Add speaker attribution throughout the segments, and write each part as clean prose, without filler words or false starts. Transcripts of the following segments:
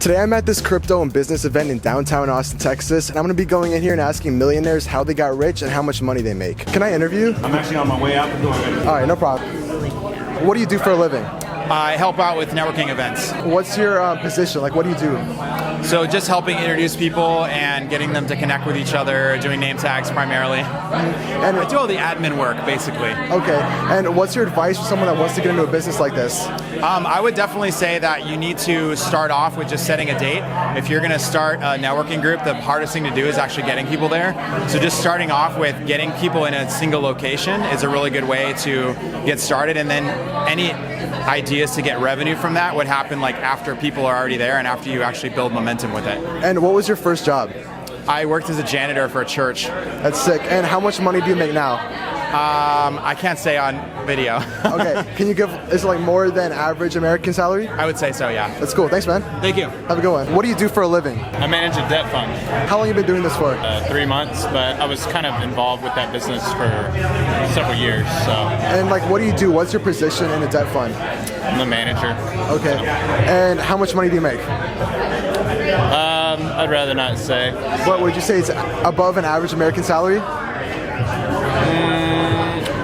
Speaker 1: Today I'm at this crypto and business event in downtown Austin, Texas, and I'm going to be going in here and asking millionaires how they got rich and how much money they make. Can I interview?
Speaker 2: I'm actually on my way out the door.
Speaker 1: All right, no problem. What do you do for a living?
Speaker 3: I help out with networking events.
Speaker 1: What's your position? Like, what do you do?
Speaker 3: So just helping introduce people and getting them to connect with each other, doing name tags primarily.
Speaker 1: And
Speaker 3: I do all the admin work, basically.
Speaker 1: Okay, and what's your advice for someone that wants to get into a business like this?
Speaker 3: I would definitely say that you need to start off with just setting a date. If you're going to start a networking group, the hardest thing to do is actually getting people there. So just starting off with getting people in a single location is a really good way to get started, and then any ideas to get revenue from that would happen like after people are already there and after you actually build momentum with it.
Speaker 1: And what was your first job?
Speaker 3: I worked as a janitor for a church.
Speaker 1: That's sick. And how much money do you make now?
Speaker 3: I can't say on video.
Speaker 1: Okay, can you give, is it like more than average American salary?
Speaker 3: I would say so, yeah.
Speaker 1: That's cool, thanks man.
Speaker 3: Thank you.
Speaker 1: Have a good one. What do you do for a living?
Speaker 4: I manage a debt fund.
Speaker 1: How long have you been doing this for?
Speaker 4: 3 months, but I was kind of involved with that business for several years, so.
Speaker 1: And like, what do you do? What's your position in a debt fund?
Speaker 4: I'm the manager.
Speaker 1: Okay, and how much money do you make?
Speaker 4: I'd rather not say.
Speaker 1: What would you say it's above an average American salary?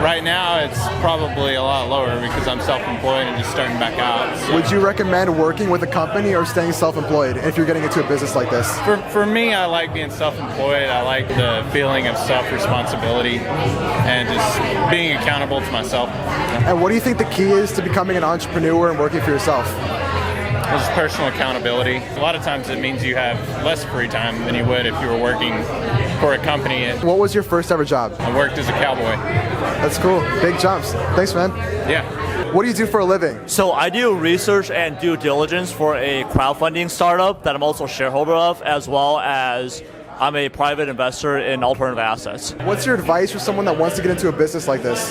Speaker 4: Right now, it's probably a lot lower because I'm self-employed and just starting back out. So.
Speaker 1: Would you recommend working with a company or staying self-employed if you're getting into a business like this?
Speaker 4: For me, I like being self-employed. I like the feeling of self-responsibility and just being accountable to myself.
Speaker 1: And what do you think the key is to becoming an entrepreneur and working for yourself?
Speaker 4: It's personal accountability. A lot of times it means you have less free time than you would if you were working for a company.
Speaker 1: What was your first ever job?
Speaker 4: I worked as a cowboy.
Speaker 1: That's cool. Big jumps. Thanks, man.
Speaker 4: Yeah.
Speaker 1: What do you do for a living?
Speaker 5: So I do research and due diligence for a crowdfunding startup that I'm also a shareholder of, as well as I'm a private investor in alternative assets.
Speaker 1: What's your advice for someone that wants to get into a business like this?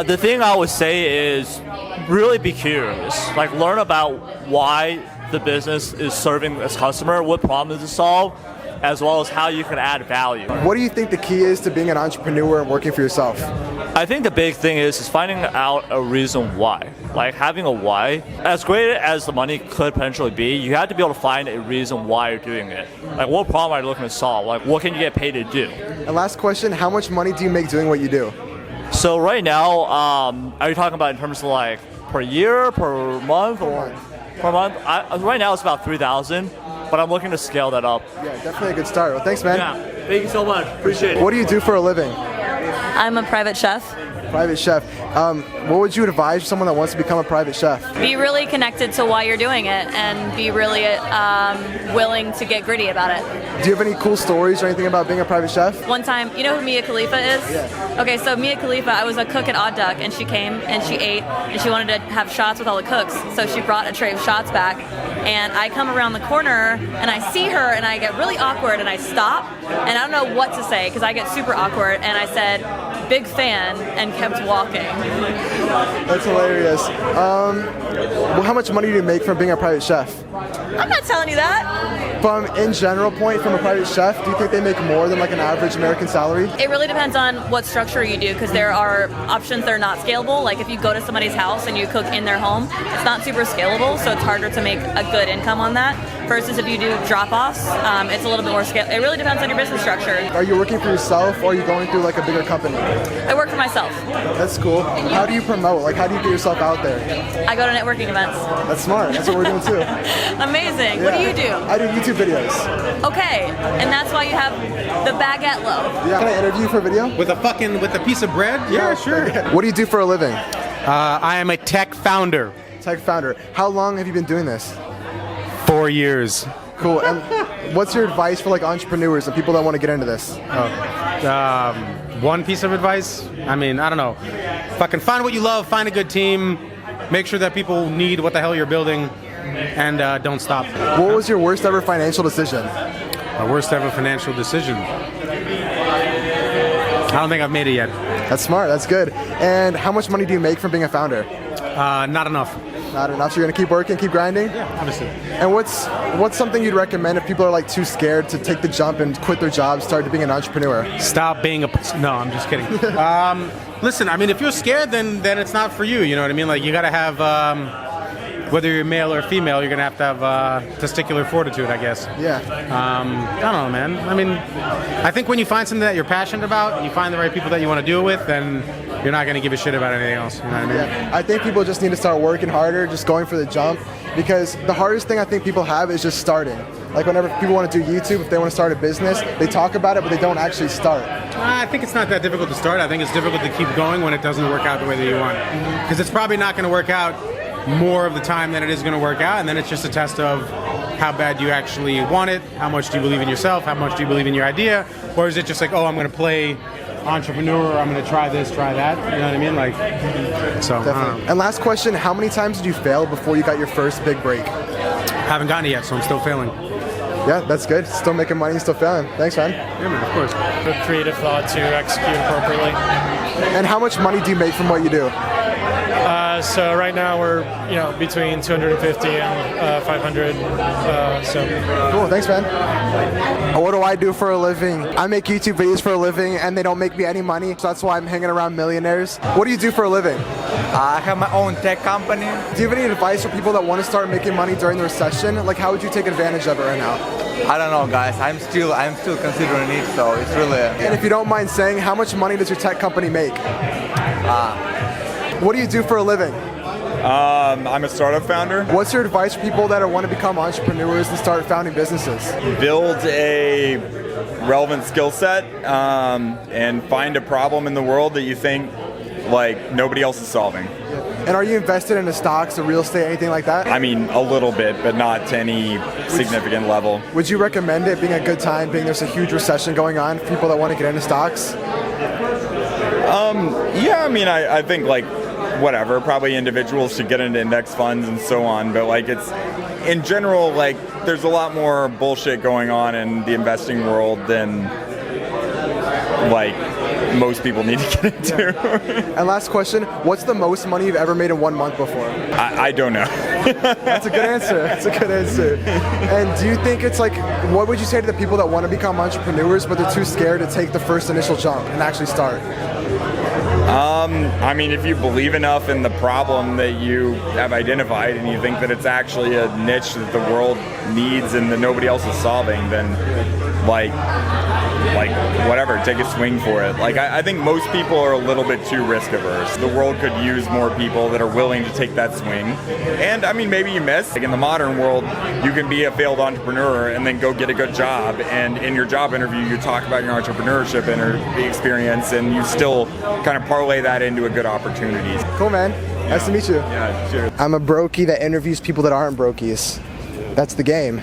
Speaker 5: The thing I would say is really be curious. Like, learn about why the business is serving its customer, what problems to solve, as well as how you can add value.
Speaker 1: What do you think the key is to being an entrepreneur and working for yourself?
Speaker 5: I think the big thing is finding out a reason why. Like, having a why. As great as the money could potentially be, you have to be able to find a reason why you're doing it. Like, what problem are you looking to solve? Like, what can you get paid to do?
Speaker 1: And last question, how much money do you make doing what you do?
Speaker 5: So right now, are you talking about in terms of like per year, per month, or per month? Right now it's about 3,000, but I'm looking to scale that up.
Speaker 1: Yeah, definitely a good start. Well, thanks, man.
Speaker 5: Yeah, thank you so much. Appreciate it.
Speaker 1: What do you do for a living?
Speaker 6: I'm a private chef.
Speaker 1: Private chef. What would you advise someone that wants to become a private chef?
Speaker 6: Be really connected to why you're doing it and be really willing to get gritty about it.
Speaker 1: Do you have any cool stories or anything about being a private chef?
Speaker 6: One time, you know who Mia Khalifa is?
Speaker 1: Yeah.
Speaker 6: Okay, so Mia Khalifa, I was a cook at Odd Duck, and she came and she ate, and she wanted to have shots with all the cooks, so she brought a tray of shots back, and I come around the corner, and I see her, and I get really awkward, and I stop, and I don't know what to say, because I get super awkward, and I said, "Big fan," and kept walking.
Speaker 1: That's hilarious. Well, how much money do you make from being a private chef?
Speaker 6: I'm not telling you that.
Speaker 1: From in general point, from a private chef, do you think they make more than like an average American salary?
Speaker 6: It really depends on what structure you do, because there are options that are not scalable. Like if you go to somebody's house and you cook in their home, it's not super scalable, so it's harder to make a good income on that. Versus if you do drop-offs, it's a little bit more scale. It really depends on your business structure.
Speaker 1: Are you working for yourself, or are you going through like a bigger company?
Speaker 6: I work for myself.
Speaker 1: That's cool. How do you promote? Like, how do you get yourself out there?
Speaker 6: I go to networking events.
Speaker 1: That's smart. That's what we're doing too.
Speaker 6: Amazing. What do you do?
Speaker 1: I do YouTube videos.
Speaker 6: Okay, and that's why you have the baguette loaf.
Speaker 1: Yeah. Can I interview you for a video?
Speaker 2: With a piece of bread? Yeah, sure.
Speaker 1: What do you do for a living?
Speaker 2: I am a tech founder.
Speaker 1: Tech founder. How long have you been doing this?
Speaker 2: 4 years.
Speaker 1: Cool. And what's your advice for like entrepreneurs and people that want to get into this?
Speaker 2: One piece of advice? I mean, I don't know. Fucking find what you love, find a good team, make sure that people need what the hell you're building, and don't stop.
Speaker 1: What was your worst ever financial decision?
Speaker 2: My worst ever financial decision? I don't think I've made it yet.
Speaker 1: That's smart. That's good. And how much money do you make from being a founder?
Speaker 2: Not enough.
Speaker 1: Not enough. So you're gonna keep working, keep grinding?
Speaker 2: Yeah, obviously.
Speaker 1: And what's something you'd recommend if people are like too scared to take the jump and quit their job, start to being an entrepreneur?
Speaker 2: Stop being a... No, I'm just kidding. Listen, I mean, if you're scared, then it's not for you. You know what I mean? Like, you gotta have... whether you're male or female, you're gonna have to have testicular fortitude, I guess.
Speaker 1: Yeah.
Speaker 2: I don't know, man. I mean, I think when you find something that you're passionate about, and you find the right people that you want to do it with, then you're not gonna give a shit about anything else. You know what I mean?
Speaker 1: Yeah. I think people just need to start working harder, just going for the jump, because the hardest thing I think people have is just starting. Like whenever people want to do YouTube, if they want to start a business, they talk about it, but they don't actually start.
Speaker 2: I think it's not that difficult to start. I think it's difficult to keep going when it doesn't work out the way that you want. Because it's probably not going to work out more of the time than it is going to work out, and then it's just a test of how bad you actually want it, how much do you believe in yourself, how much do you believe in your idea, or is it just like, oh, I'm going to play entrepreneur, I'm going to try this, try that, you know what I mean? Like, so.
Speaker 1: Definitely. And last question, how many times did you fail before you got your first big break?
Speaker 2: Haven't gotten it yet, so I'm still failing.
Speaker 1: Yeah, that's good. Still making money, still failing. Thanks, man.
Speaker 2: Yeah, man, of course.
Speaker 7: Good creative thought to execute appropriately.
Speaker 1: And how much money do you make from what you do?
Speaker 7: So right now we're between 250 and 500.
Speaker 1: Cool, thanks, man. What do I do for a living? I make YouTube videos for a living, and they don't make me any money, so that's why I'm hanging around millionaires. What do you do for a living?
Speaker 8: I have my own tech company.
Speaker 1: Do you have any advice for people that want to start making money during the recession? Like, how would you take advantage of it right now?
Speaker 8: I don't know, guys. I'm still considering it, so it's really.
Speaker 1: And if you don't mind saying, how much money does your tech company make? What do you do for a living?
Speaker 9: I'm a startup founder.
Speaker 1: What's your advice for people that want to become entrepreneurs and start founding businesses?
Speaker 9: Build a relevant skill set and find a problem in the world that you think like nobody else is solving.
Speaker 1: And are you invested in the stocks or real estate, anything like that?
Speaker 9: I mean, a little bit, but not to any significant level.
Speaker 1: Would you recommend it being a good time, being there's a huge recession going on for people that want to get into stocks?
Speaker 9: Yeah, I mean, I think like whatever, probably individuals should get into index funds and so on, but like it's in general, like there's a lot more bullshit going on in the investing world than like most people need to get into.
Speaker 1: And last question, what's the most money you've ever made in 1 month before?
Speaker 9: I don't know.
Speaker 1: That's a good answer. That's a good answer. And do you think it's like, what would you say to the people that want to become entrepreneurs but they're too scared to take the first initial jump and actually start?
Speaker 9: I mean, if you believe enough in the problem that you have identified and you think that it's actually a niche that the world needs and that nobody else is solving, then like whatever, take a swing for it. Like I think most people are a little bit too risk averse. The world could use more people that are willing to take that swing. And I mean, maybe you miss. Like in the modern world, you can be a failed entrepreneur and then go get a good job. And in your job interview, you talk about your entrepreneurship experience, and you still kind of parlay that into a good opportunity.
Speaker 1: Cool, man. Nice to meet you.
Speaker 9: Yeah, cheers.
Speaker 1: I'm a brokey that interviews people that aren't brokies. That's the game.